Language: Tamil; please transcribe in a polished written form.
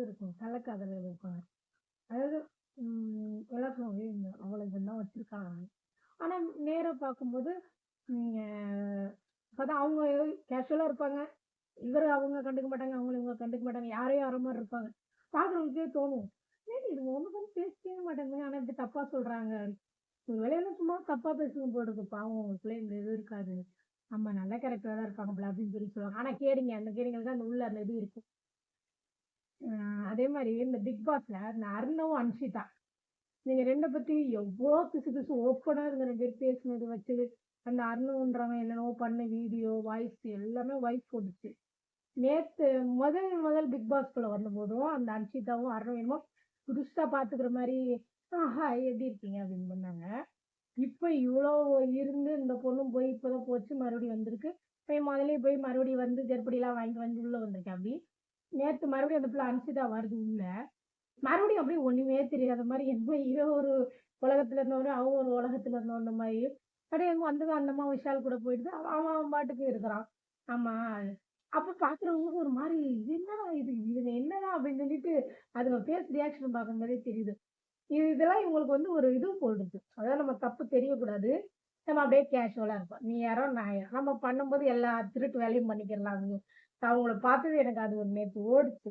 இருக்கும். கள்ளக்காதலர் இருப்பாங்க. அதாவது எல்லாரும் சொல்லுவாங்க, "ஏய் அவள இதெல்லாம் வச்சிருக்காங்க." ஆனா நேரா பார்க்கும்போது, நீங்க பார்த்தா அவங்க கேஷுவலா இருப்பாங்க. அவங்க கண்டுக்க மாட்டாங்க. அவங்கள இவங்க கண்டுக்க மாட்டாங்க. யாரையோ யாரோ மாரி இருப்பாங்க. பார்க்குறவங்களுக்கே தோணும். "ஏன் இதுங்க ஒண்ணு கூட பேசிக்கவே மாட்டேங்குதுங்க. ஆனா இப்படி தப்பா சொல்றாங்க." ஒரு வேளையில சும்மா தப்பா பேசுங்க போல இருக்கு. பாவம் அவங்களுக்குள்ள இந்த இது இருக்காது. ஆமா நல்ல கேரக்டரா தான் இருப்பாங்க போல அப்படின்னு சொல்லி சொல்லுவாங்க. ஆனா கேடிங்க அந்த கேடிங்களுக்கு தான் அந்த உள்ள அந்த இது இருக்கும். அ அதே மாரி இந்த பிக் பாஸ்ல இந்த அர்ணவும், அன்ஷிதா நீங்க 2 பத்தி எவ்ளோ பிசு பிசு ஓப்பனா இவங்க 2 பேரும் பேசினது வச்சது. அந்த அர்ணவுன்றவன் என்னென்னவோ பண்ண வீடியோ, வாய்ஸ் எல்லாமே வைஃப் போட்டுச்சு. நேத்து முதல் முதல் பிக் பாஸ்குள்ள வந்தபோதும், அந்த அன்ஷிதாவும், அருணும் என்னமோ புதுசா பாத்துக்கிற மாரி, ஹாய் எப்படி இருக்கீங்க?" அப்படின்னு பண்ணாங்க. இப்ப இவ்ளோ இருந்து இந்த பொண்ணும் போய் இப்பதான் போச்சு, மறுபடியும் வந்திருக்கு. போய் முதல்லயே போய் மறுபடியும் வந்து செருப்படிலாம் வாங்கிட்டு வந்து உள்ள வந்திருக்காப்படி. நேத்து மறுபடியும் அந்த பிள்ள அன்ஷிதா வருது உள்ள. மறுபடியும் அப்படியே ஒண்ணுமே தெரியாத மாரி என்னமோ இவன் ஒரு உலகத்துல இருந்தவரு, அவன் ஒரு உலகத்துல இருந்தவன மாரி. அப்படியே வந்தது அந்த அம்மா விஷால் கூட போயிடுது. அவன் அவன் அவன் பாட்டுக்கு இருக்கிறான். ஆமா. அப்ப பார்க்குறவங்களுக்கு ஒரு மாரி, "இது என்னடா இது? இதுங்க என்னடா?" அப்படின்னு சொல்லிட்டு அதுங்க ஃபேஸ் ரியாக்ஷன் பார்க்கும்போதே தெரியுது. இதெல்லாம் இவங்களுக்கு வந்து ஒரு இது போல் இருக்கு. அதாவது நம்ம தப்பு தெரியக்கூடாது. நம்ம அப்படியே கேஷுவலா இருப்போம். நீ யாரோ, நான் யாரோ. நம்ம பண்ணும்போது எல்லா திருட்டு வேலையும் பண்ணிக்கிறலாம். அவங்கள பார்த்தது எனக்கு அது ஒரு நேத்து ஓடுச்சு.